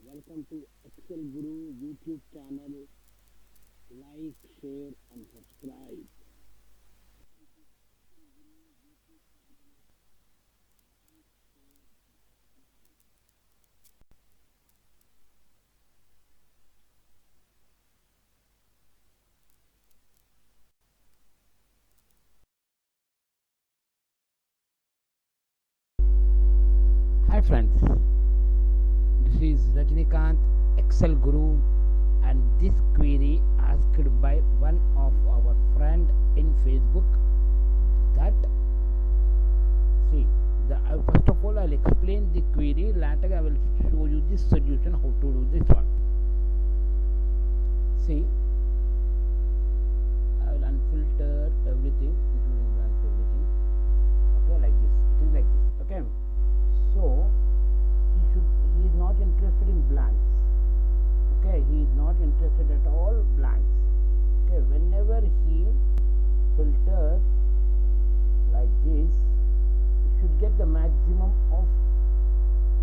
Welcome to Excel Guru YouTube channel. Like, share, and subscribe. Hi friends, this is Rajnikant Excel Guru, and this query asked by one of our friend in Facebook that see first of all I'll explain the query, later I will show you the solution how to do this one. See, I will unfilter everything including blanks everything. Okay, like this. It is like this. Okay. So he is not interested in blanks. Okay, he is not interested at all blanks. Okay, whenever he filters like this, he should get the maximum of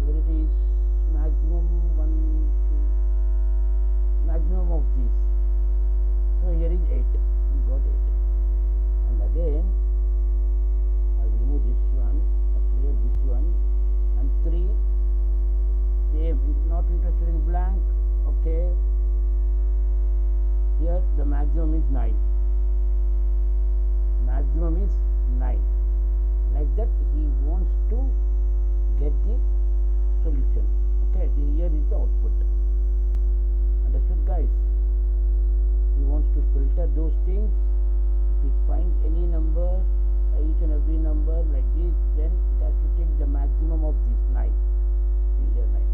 where it is maximum one two maximum of this. So here is 8. We got 8. And again I'll remove this one, I'll clear this one, and 3 same, not interested in blank. Okay, here the maximum is 9. Maximum is 9. Like that he wants to get the solution. Okay, here is the output. Understood guys? He wants to filter those things. If it finds any number, each and every number like this, then it has to take the maximum of this 9. See here 9.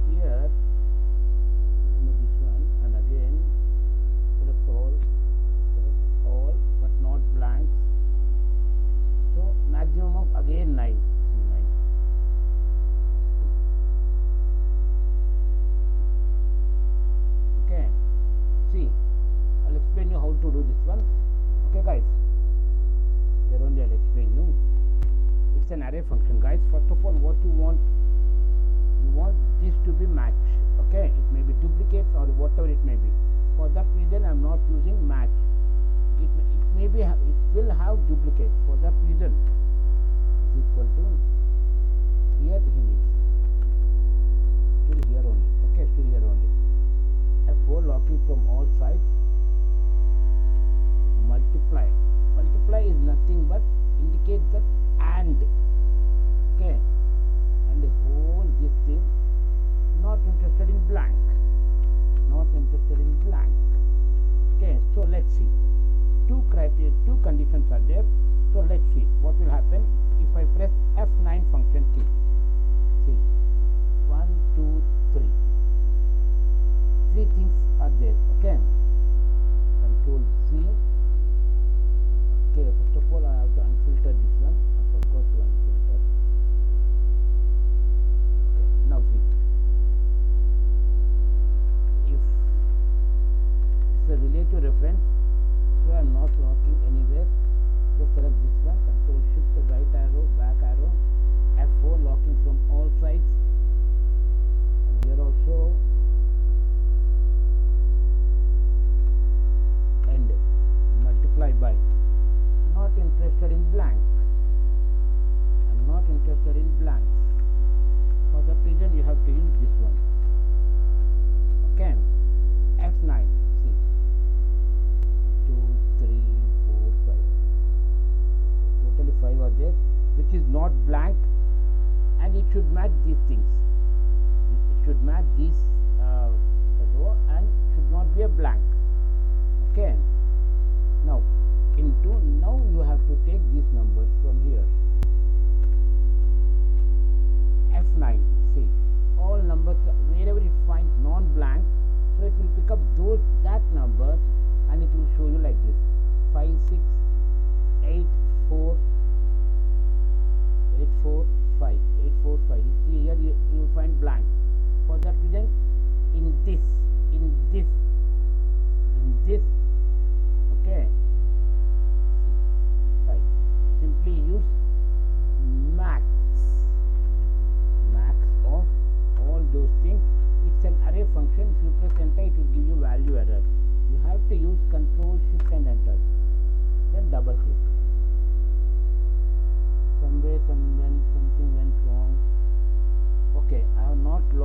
Here remove this one, and again select all but not blanks. So maximum of again 9. See 9. Okay, see, I'll explain you how to do this one. Okay guys, here only I'll explain you. It's an array function guys. First of all, what you want this to be match. Okay, it may be duplicate or whatever it may be. For that reason I'm not using match. It may be, it will have duplicate. For that reason is equal to, here he needs still here only. Okay, still here only. F4 locking from all sides. Multiply is nothing but indicates that and. Okay, and the whole this thing, not interested in blank. Okay, so let's see. Two conditions are there. So let's see what will happen if I press F9 function key. See, 1 2 3. 3 things are there. Okay, Control Z. Okay, first of all I have to unfilter this one. I forgot to unfilter. Okay, now see, if it's a relative reference, so I am not locking anywhere. Just select this one, Control Shift right arrow, back arrow, F4 locking from all sides, and here also end, multiply by. Not interested in blank. I'm not interested in blanks. For that reason you have to use this one. Okay, F9. See, 2 3 4 5. Totally 5 are there, which is not blank, and it should match these things. It should match this row and should not be a blank. Okay, now now you have to take these numbers from here. F9. See, all numbers wherever it finds non-blank, so it will pick up that number and it will show you like this: 5 6 8 4 8 4 5 8 4 5. See here you will find blank. For that reason, in this okay, right, simply use max of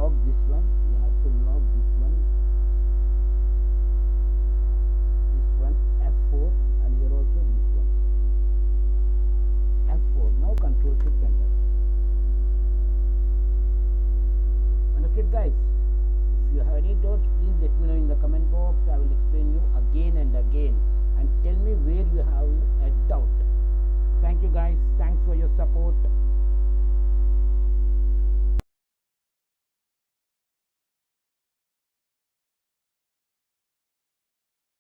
lock this one. You have to lock this one. This one F4, and here also this one F4. Now Control Shift Enter. Understood, guys? If you have any doubts, please let me know in the comment box. I will explain you again and again, and tell me where you have a doubt. Thank you, guys. Thanks for your support.